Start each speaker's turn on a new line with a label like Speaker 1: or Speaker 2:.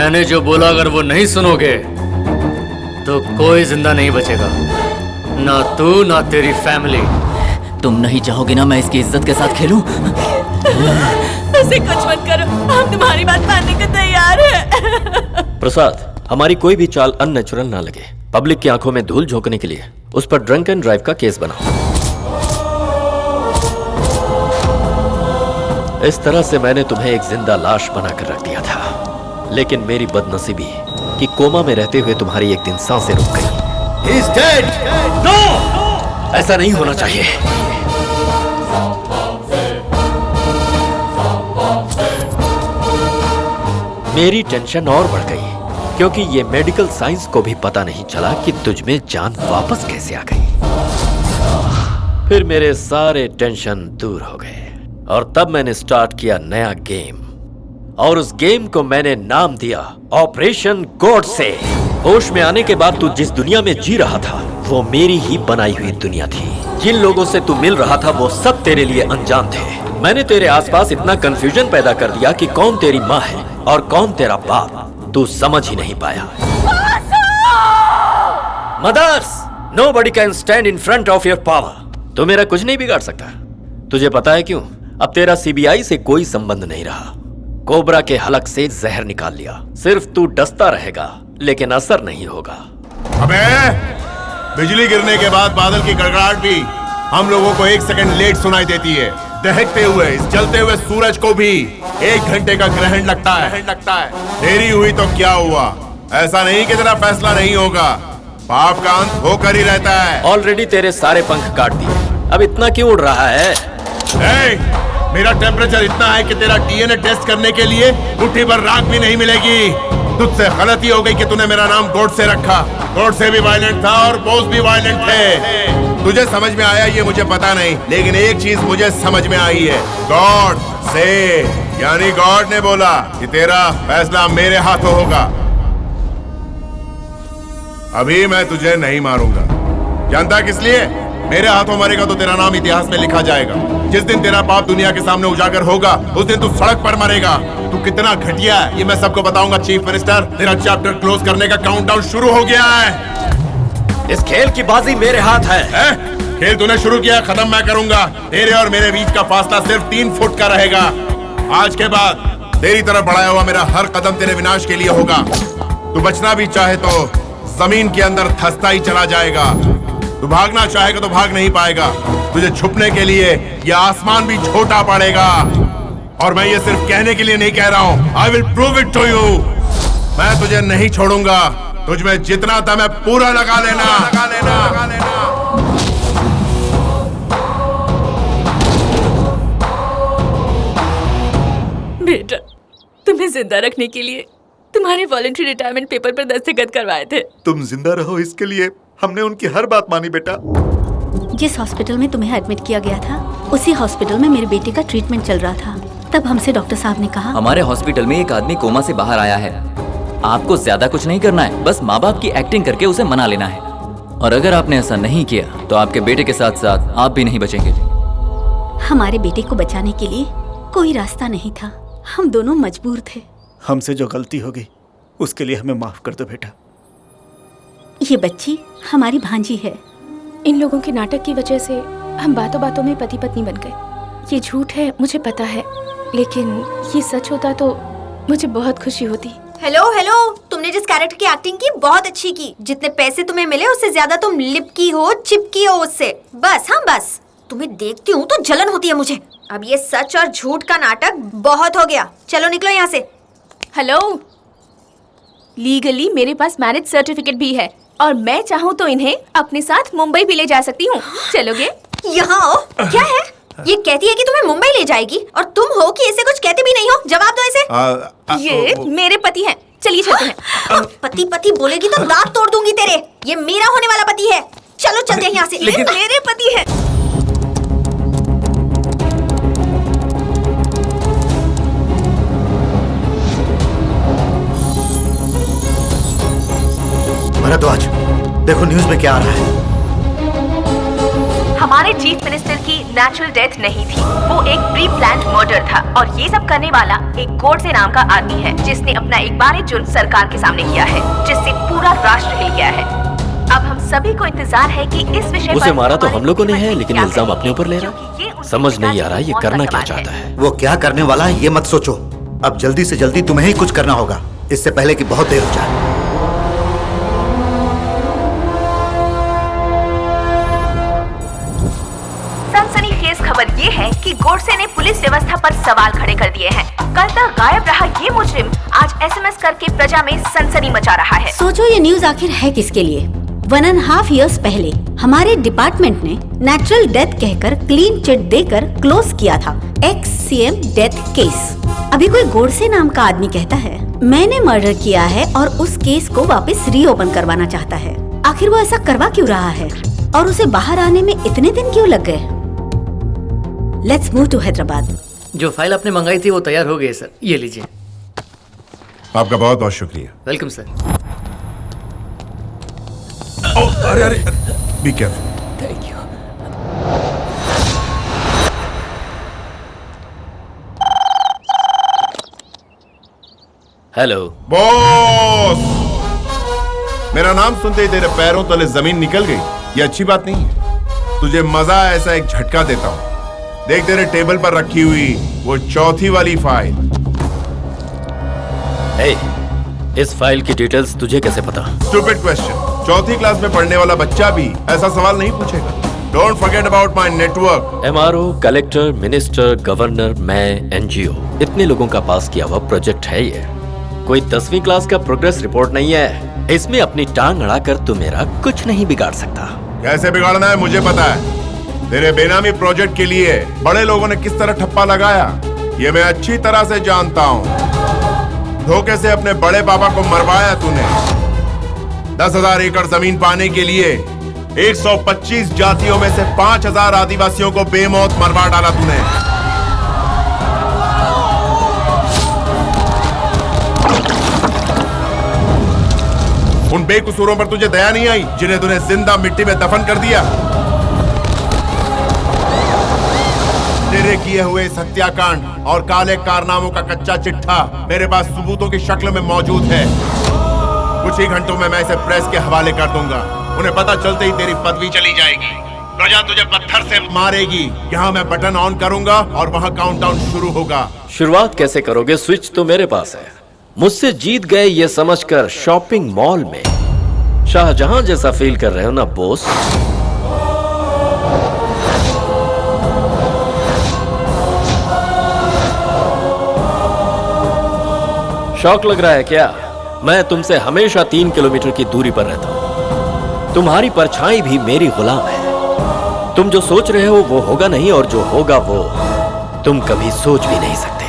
Speaker 1: मैंने जो बोला अगर वो नहीं सुनोगे तो कोई जिंदा नहीं बचेगा, ना तू ना तेरी फैमिली।
Speaker 2: तुम नहीं चाहोगे ना मैं इसकी इज्जत के साथ खेलूं?
Speaker 3: उसे कुछ मत करो, हम तुम्हारी बात मानने को तैयार हैं।
Speaker 4: प्रसाद, हमारी कोई भी चाल अननेचुरल ना लगे। पब्लिक की आंखों में धूल झोंकने के लिए उस पर ड्रंक एंड ड्राइव का केस बनाओ। इस तरह से मैंने तुम्हें एक जिंदा लाश बनाकर रख दिया था, लेकिन मेरी बदनसीबी कि कोमा में रहते हुए तुम्हारी एक दिन सांसें रुक गई।
Speaker 1: He is dead!
Speaker 4: No! ऐसा नहीं होना चाहिए। मेरी टेंशन और बढ़ गई क्योंकि ये मेडिकल साइंस को भी पता नहीं चला कि तुझ में जान वापस कैसे आ गई। फिर मेरे सारे टेंशन दूर हो गए और तब मैंने स्टार्ट किया नया गेम, और उस गेम को मैंने नाम दिया ऑपरेशन गॉडसे। होश में आने के बाद तू जिस दुनिया में जी रहा था वो मेरी ही बनाई हुई दुनिया थी। जिन लोगों से तू मिल रहा था वो सब तेरे लिए अनजान थे। मैंने तेरे आसपास इतना कंफ्यूजन पैदा कर दिया कि कौन तेरी माँ है और कौन तेरा बाप, तू समझ ही नहीं पाया। Mothers, nobody can stand in front of your power। तू मेरा कुछ नहीं बिगाड़ सकता। तुझे पता है क्यों? अब तेरा सीबीआई से कोई संबंध नहीं रहा। कोबरा के हलक से जहर निकाल लिया। सिर्फ तू डसता रहेगा लेकिन असर नहीं होगा।
Speaker 5: अबे, बिजली गिरने के बाद बादल की गड़गड़ाहट भी हम लोगों को 1 सेकंड लेट सुनाई देती है। दहकते हुए इस जलते हुए सूरज को भी 1 घंटे का ग्रहण लगता है। देरी हुई तो क्या हुआ? ऐसा नहीं कि तेरा फैसला नहीं होगा, पाप का अंत होकर ही रहता है।
Speaker 4: ऑलरेडी तेरे सारे पंख काट दिए, अब इतना क्यों उड़ रहा है?
Speaker 5: मेरा टेम्परेचर इतना है कि तेरा डीएनए टेस्ट करने के लिए मुट्ठी भर राख भी नहीं मिलेगी। तुझसे गलती हो गई कि तूने मेरा नाम गॉडसे रखा। गॉडसे भी वायलेंट था और बोस भी वायलेंट थे। तुझे समझ में आया ये मुझे पता नहीं, लेकिन एक चीज मुझे समझ में आई है। गॉड से यानी गॉड ने बोला कि तेरा फैसला मेरे हाथों होगा। अभी मैं तुझे नहीं मारूंगा। जानता किस लिए? मेरे हाथों मरेगा तो तेरा नाम इतिहास में लिखा जाएगा। जिस दिन तेरा बाप दुनिया के सामने उजागर होगा उस दिन तू सड़क पर मरेगा। तू कितना घटिया है ये मैं सबको बताऊंगा। चीफ मिनिस्टर, तेरा चैप्टर क्लोज करने का काउंटडाउन शुरू हो गया है।
Speaker 4: इस खेल की बाजी मेरे हाथ है।
Speaker 5: खेल तूने शुरू किया, खत्म मैं करूंगा। तेरे और मेरे बीच का फासला सिर्फ 3 फुट का रहेगा। आज के बाद तेरी तरफ बढ़ाया हुआ मेरा हर कदम तेरे विनाश के लिए होगा। तू बचना भी चाहे तो जमीन के अंदर धंसता ही चला जाएगा। तू भागना चाहेगा तो भाग नहीं पाएगा। तुझे छुपने के लिए ये आसमान भी छोटा पड़ेगा। और मैं ये सिर्फ कहने के लिए नहीं कह रहा हूं, I will prove it to you. मैं तुझे नहीं छोड़ूंगा। तुझ में जितना था मैं पूरा लगा लेना।
Speaker 3: बेटा, तुम्हें जिंदा रखने के लिए तुम्हारे वॉलंटरी रिटायरमेंट पेपर पर दस्तखत करवाए थे।
Speaker 6: तुम जिंदा रहो इसके लिए हमने उनकी हर बात मानी बेटा।
Speaker 7: जिस हॉस्पिटल में तुम्हें एडमिट किया गया था उसी हॉस्पिटल में मेरे बेटे का ट्रीटमेंट चल रहा था। तब हमसे डॉक्टर साहब ने कहा,
Speaker 2: हमारे हॉस्पिटल में एक आदमी कोमा से बाहर आया है। आपको ज्यादा कुछ नहीं करना है, बस माँ बाप की एक्टिंग करके उसे मना लेना है। और अगर आपने ऐसा नहीं किया तो आपके बेटे के साथ साथ आप भी नहीं बचेंगे।
Speaker 7: हमारे बेटे को बचाने के लिए कोई रास्ता नहीं था। हम दोनों मजबूर थे।
Speaker 6: हमसे जो गलती हो गई उसके लिए हमें माफ कर दो बेटा।
Speaker 7: ये बच्ची हमारी भांजी है।
Speaker 8: इन लोगों के नाटक की वजह से हम बातों बातों में पति पत्नी बन गए। ये झूठ है मुझे पता है, लेकिन ये सच होता तो मुझे बहुत खुशी होती।
Speaker 9: हेलो, तुमने जिस कैरेक्टर की एक्टिंग की बहुत अच्छी की। जितने पैसे तुम्हें मिले उससे ज्यादा तुम लिपकी हो, चिपकी हो उससे। बस तुम्हें देखती हूँ तो जलन होती है मुझे। अब ये सच और झूठ का नाटक बहुत हो गया। चलो निकलो यहाँ से।
Speaker 8: हेलो, लीगली मेरे पास मैरिज सर्टिफिकेट भी है और मैं चाहूँ तो इन्हें अपने साथ मुंबई भी ले जा सकती हूँ। चलोगे?
Speaker 9: यहाँ आओ। क्या है? ये कहती है कि तुम्हें मुंबई ले जाएगी और तुम हो कि ऐसे कुछ कहते भी नहीं हो। जवाब दो इसे।
Speaker 8: ये मेरे पति हैं। चलिए चलते हैं।
Speaker 9: पति बोलेगी तो दांत तोड़ दूंगी तेरे। ये मेरा होने वाला पति है। चलो चलते हैं यहाँ से।
Speaker 8: लेकिन मेरे पति है।
Speaker 6: भरद्वाज, देखो न्यूज में क्या आ रहा है।
Speaker 3: हमारे चीफ मिनिस्टर की नेचुरल डेथ नहीं थी, वो एक प्री प्लान्ड मर्डर था और ये सब करने वाला एक गोडसे नाम का आदमी है जिसने अपना एक बार जुर्म सरकार के सामने किया है, जिससे पूरा राष्ट्र हिल गया है। अब हम सभी को इंतजार है कि इस विषय
Speaker 4: उसे मारा तो हम लोगों ने है, लेकिन इल्जाम अपने ऊपर ले रहा। समझ नहीं आ रहा ये करना क्या चाहता है।
Speaker 10: वो क्या करने वाला है ये मत सोचो, अब जल्दी से जल्दी तुम्हें ही कुछ करना होगा, इससे पहले कि बहुत देर हो जाए।
Speaker 3: सनसनीखेज खबर ये है कि गोडसे ने पुलिस व्यवस्था पर सवाल खड़े कर दिए हैं। कल तक गायब रहा ये मुजरिम आज SMS करके प्रजा में सनसनी मचा रहा है।
Speaker 7: सोचो ये न्यूज आखिर है किसके लिए। 1.5 years पहले हमारे डिपार्टमेंट ने नेचुरल डेथ कहकर क्लीन चिट देकर क्लोज किया था ex-CM डेथ केस। अभी कोई गोडसे नाम का आदमी कहता है मैंने मर्डर किया है और उस केस को वापस रीओपन करवाना चाहता है। आखिर वो ऐसा करवा क्यों रहा है और उसे बाहर आने में इतने दिन क्यों लग गए? Let's move to Hyderabad.
Speaker 1: जो फाइल आपने मंगाई थी वो तैयार हो गई है सर, ये लीजिए।
Speaker 5: आपका बहुत बहुत शुक्रिया।
Speaker 1: Welcome sir.
Speaker 5: अरे अरे be careful.
Speaker 2: Thank you.
Speaker 4: Hello
Speaker 5: boss, मेरा नाम सुनते ही तेरे पैरों तले जमीन निकल गई। ये अच्छी बात नहीं है। तुझे मजा ऐसा एक झटका देता हूँ। देख तेरे टेबल पर रखी हुई वो चौथी वाली फाइल।
Speaker 4: इस फाइल की डिटेल्स तुझे कैसे पता?
Speaker 5: Stupid question. चौथी क्लास में पढ़ने वाला बच्चा भी ऐसा सवाल नहीं पूछेगा। Don't forget about my network.
Speaker 4: MRO, collector, minister, governor, मैं, NGO, इतने लोगों का पास किया हुआ प्रोजेक्ट है ये। कोई 10वीं क्लास का प्रोग्रेस रिपोर्ट नहीं है। इसमें अपनी टांग अड़ाकर तू मेरा कुछ नहीं बिगाड़ सकता।
Speaker 5: कैसे बिगाड़ना है मुझे पता है। तेरे बेनामी प्रोजेक्ट के लिए बड़े लोगों ने किस तरह ठप्पा लगाया ये मैं अच्छी तरह से जानता हूँ। धोखे से अपने बड़े पापा को मरवाया तूने। 10,000 एकड़ जमीन पाने के लिए 125 जातियों में से 5,000 आदिवासियों को बेमौत मरवा डाला तूने। उन बेकसूरों पर तुझे दया नहीं आई जिन्हें तूने जिंदा मिट्टी में दफन कर दिया। तेरे किए हुए इस हत्याकांड और काले कारनामों का कच्चा चिट्ठा मेरे पास सबूतों की शक्ल में मौजूद है। कुछ ही घंटों में मैं इसे प्रेस के हवाले कर दूंगा। उन्हें पता चलते ही तेरी पदवी चली जाएगी। प्रजा तुझे पत्थर से मारेगी। यहाँ मैं बटन ऑन करूंगा और वहाँ काउंटडाउन शुरू होगा।
Speaker 4: शुरुआत कैसे करोगे? स्विच तो मेरे पास है। मुझसे जीत गए ये समझकर शॉपिंग मॉल में शाहजहां जैसा फील कर रहे हो ना बॉस? शौक लग रहा है क्या? मैं तुमसे हमेशा 3 किलोमीटर की दूरी पर रहता हूं। तुम्हारी परछाई भी मेरी गुलाम है। तुम जो सोच रहे हो वो होगा नहीं और जो होगा वो तुम कभी सोच भी नहीं सकते।